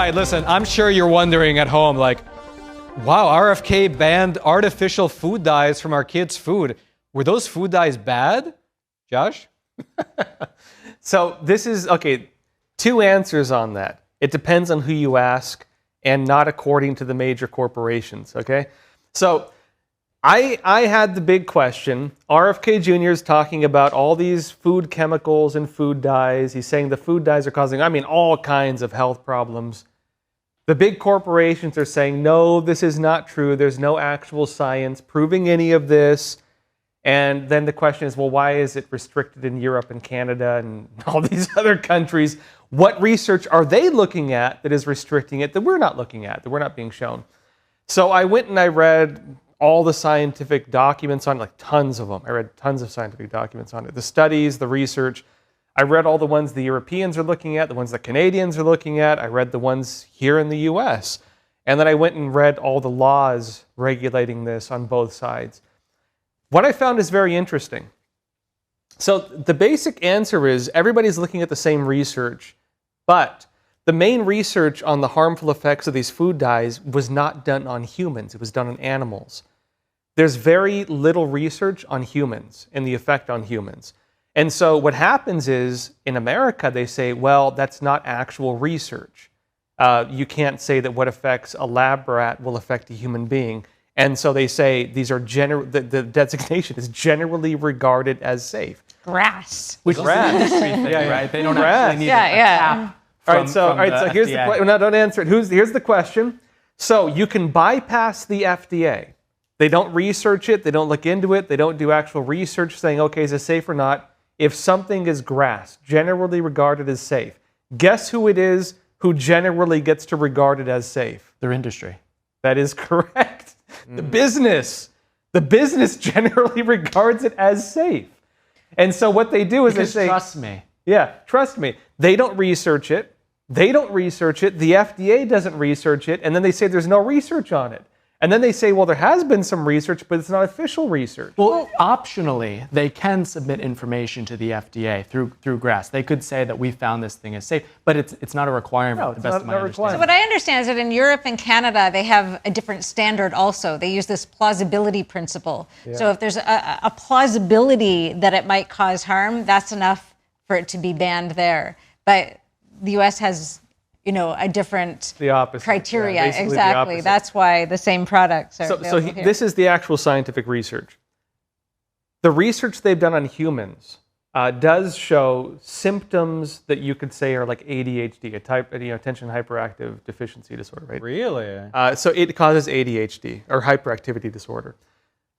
right, listen, I'm sure you're wondering at home, like, wow, RFK banned artificial food dyes from our kids' food. Were those food dyes bad? Josh? So this is, okay, two answers on that. It depends on who you ask and not according to the major corporations, okay? So I had the big question. RFK Jr. is talking about all these food chemicals and food dyes. He's saying the food dyes are causing, all kinds of health problems. The big corporations are saying, no, this is not true. There's no actual science proving any of this. And then the question is, well, why is it restricted in Europe and Canada and all these other countries? What research are they looking at that is restricting it that we're not looking at, that we're not being shown? So I went and I read all the scientific documents on it, like tons of them. I read tons of scientific documents on it. The studies, the research. I read all the ones the Europeans are looking at, the ones the Canadians are looking at. I read the ones here in the US. And then I went and read all the laws regulating this on both sides. What I found is very interesting. So the basic answer is everybody's looking at the same research, but the main research on the harmful effects of these food dyes was not done on humans. It was done on animals. There's very little research on humans and the effect on humans. And so what happens is, in America, they say, well, that's not actual research. You can't say that what affects a lab rat will affect a human being. And so they say these are the designation is generally regarded as safe. GRAS. Which is an industry thing, right? They don't actually need a tap. All right, so here's the question. No, don't answer it. Here's the question. So you can bypass the FDA. They don't research it. They don't look into it. They don't do actual research saying, okay, is it safe or not? If something is GRAS, generally regarded as safe, guess who it is who generally gets to regard it as safe? Their industry. That is correct. The business generally regards it as safe. And so what they do is they say, trust me. Yeah, trust me. They don't research it. The FDA doesn't research it. And then they say there's no research on it. And then they say, well, there has been some research, but it's not official research. Well, optionally, they can submit information to the FDA through GRAS. They could say that we found this thing is safe, but it's not a requirement. No, to the best of my understanding. So what I understand is that in Europe and Canada, they have a different standard also. They use this plausibility principle. Yeah. So if there's a plausibility that it might cause harm, that's enough for it to be banned there. But the U.S. has a different criteria. Yeah, exactly. That's why the same products are available here. This is the actual scientific research. The research they've done on humans does show symptoms that you could say are like ADHD, a type, attention hyperactive deficiency disorder, right? Really? So it causes ADHD or hyperactivity disorder.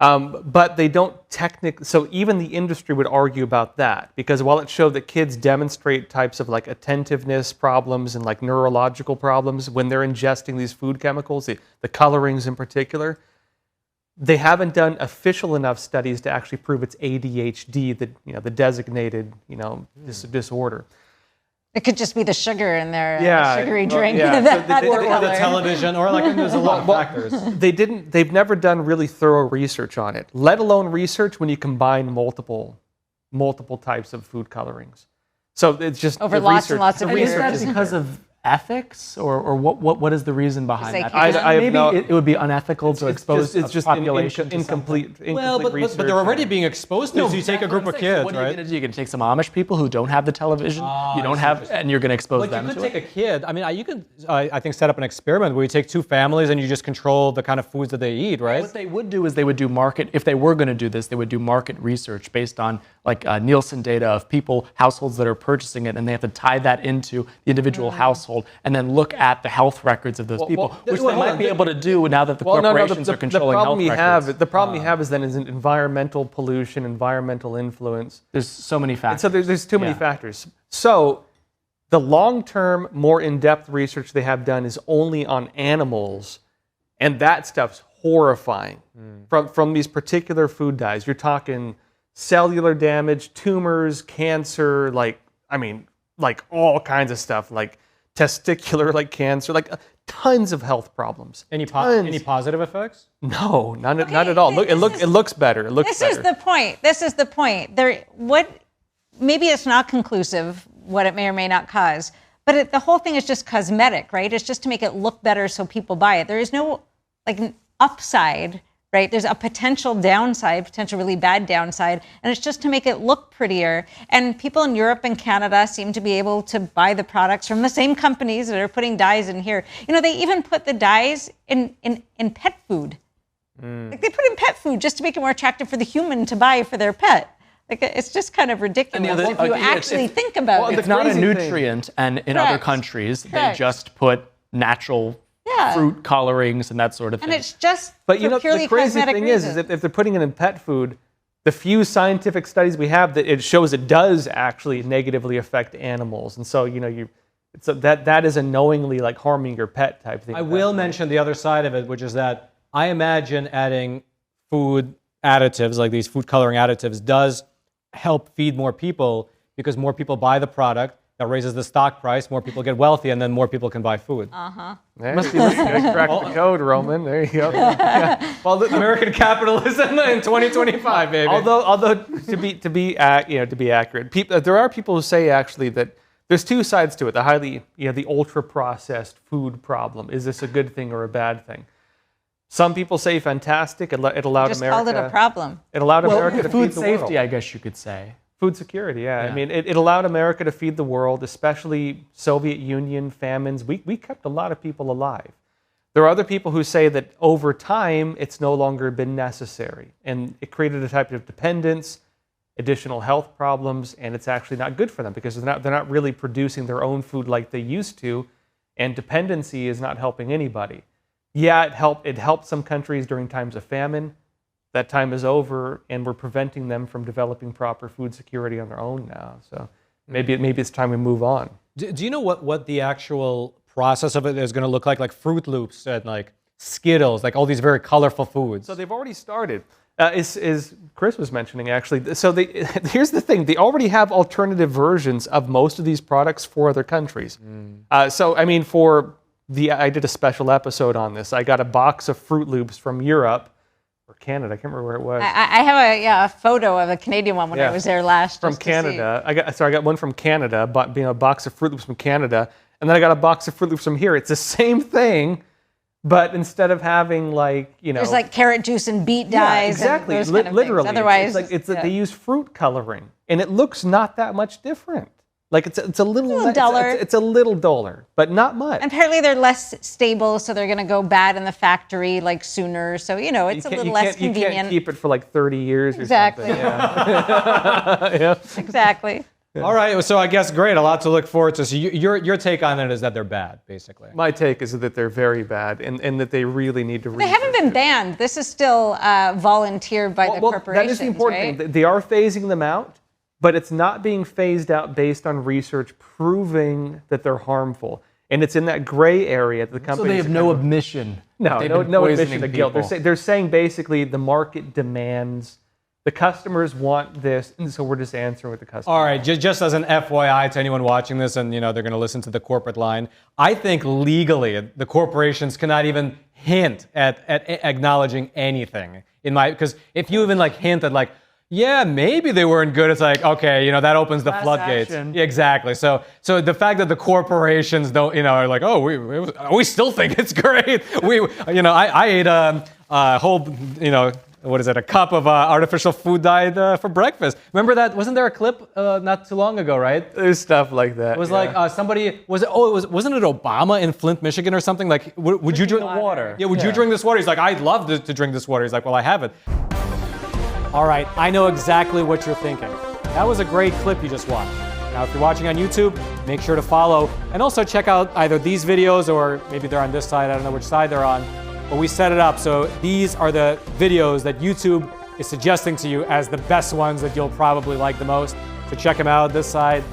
But they don't technically, so even the industry would argue about that, because while it showed that kids demonstrate types of like attentiveness problems and like neurological problems when they're ingesting these food chemicals, the colorings in particular, they haven't done official enough studies to actually prove it's ADHD, the designated, disorder. It could just be the sugar in their sugary drink. Or the television, or there's a lot of factors. They've never done really thorough research on it, let alone research when you combine multiple types of food colorings. So it's just over lots and lots of research. Is that because of ethics, or what is the reason behind that? It would be unethical to expose a population to incomplete research. But they're already being exposed to it. So you take a group of kids, what are you going to do? You're going to take some Amish people who don't have the television, and you're going to expose them to it? You could take a kid. You could, I think, set up an experiment where you take two families and you just control the kind of foods that they eat, right? What they would do is they would do if they were going to do this, they would do market research based on Nielsen data of households that are purchasing it, and they have to tie that into the individual household and then look at the health records of those people, which they might be able to do now that the corporations are controlling health records. The problem you have is environmental pollution, environmental influence. There's so many factors. And so there's too many factors. So the long-term, more in-depth research they have done is only on animals, and that stuff's horrifying. From these particular food dyes, you're talking cellular damage, tumors, cancer, all kinds of stuff, like testicular cancer, tons of health problems. Any positive effects? No, not at all. It looks better. This is the point. Maybe it's not conclusive what it may or may not cause, the whole thing is just cosmetic, right? It's just to make it look better so people buy it. There is no like an upside, right? There's a potential downside, potential really bad downside, and it's just to make it look prettier. And people in Europe and Canada seem to be able to buy the products from the same companies that are putting dyes in here. You know, they even put the dyes in pet food. Like they put in pet food just to make it more attractive for the human to buy for their pet. Like it's just kind of ridiculous if you actually think about it. It's not a nutrient, and in other countries they just put natural fruit colorings and that sort of thing. And it's just But you know, purely the crazy cosmetic thing reasons. is if they're putting it in pet food, the few scientific studies we have that it shows it does actually negatively affect animals, and so you know that is a knowingly like harming your pet type thing. I will mention the other side of it, which is that I imagine adding food additives, like these food coloring additives, does help feed more people because more people buy the product. That raises the stock price. More people get wealthy, and then more people can buy food. There must be crack the code, Roman. There you go. Well, American capitalism in 2025, baby. Although to be accurate, there are people who say actually that there's two sides to it. The ultra processed food problem. Is this a good thing or a bad thing? Some people say fantastic. It allowed just America. called it a problem. It allowed America to food feed the world. safety, I guess you could say. Food security, yeah. I mean, it allowed America to feed the world, especially Soviet Union famines. We kept a lot of people alive. There are other people who say that over time, it's no longer been necessary. And it created a type of dependence, additional health problems, and it's actually not good for them because they're not really producing their own food like they used to, and dependency is not helping anybody. Yeah, it helped some countries during times of famine. That time is over, and we're preventing them from developing proper food security on their own now. So maybe it's time we move on. Do you know what the actual process of it is going to look like? Like Fruit Loops and like Skittles, like all these very colorful foods. So they've already started. Is Chris was mentioning actually. So here's the thing: they already have alternative versions of most of these products for other countries. So I mean, I did a special episode on this. I got a box of Fruit Loops from Europe. Or Canada, I can't remember where it was. I have a photo of a Canadian one when I was there last. From Canada, I got one from Canada, a box of Fruit Loops from Canada, and then I got a box of Fruit Loops from here. It's the same thing, but instead of having there's like carrot juice and beet dyes. Exactly, and those kind of literally. Things. Otherwise, they use fruit coloring, and it looks not that much different. Like it's a little duller. It's a little duller, but not much. And apparently they're less stable, so they're going to go bad in the factory sooner. So it's a little less convenient. You can't keep it for 30 years or something. Yeah. Yeah. Exactly. All right, so I guess great, a lot to look forward to. So your take on it is that they're bad, basically. My take is that they're very bad, and that they really need to. They haven't been banned. This is still volunteered by the corporations. That is the important thing. They are phasing them out. But it's not being phased out based on research proving that they're harmful. And it's in that gray area that the companies... So they have no admission. No admission of guilt. They're saying basically the market demands, the customers want this, and so we're just answering with the customers. All right, just as an FYI to anyone watching this, and they're going to listen to the corporate line, I think legally the corporations cannot even hint at acknowledging anything. Because if you even hint at yeah, maybe they weren't good. It's okay, that opens the floodgates. Action. Exactly. So the fact that the corporations don't, are like, oh, we still think it's great. I ate a whole, what is it? A cup of artificial food dye for breakfast. Remember that? Wasn't there a clip not too long ago, right? There's stuff like that. It was somebody wasn't it Obama in Flint, Michigan, or something? Would you drink the water? Yeah, would you drink this water? He's like, I'd love to drink this water. He's like, well, I haven't. All right, I know exactly what you're thinking. That was a great clip you just watched. Now, if you're watching on YouTube, make sure to follow and also check out either these videos or maybe they're on this side. I don't know which side they're on, but we set it up. So these are the videos that YouTube is suggesting to you as the best ones that you'll probably like the most. So check them out, this side,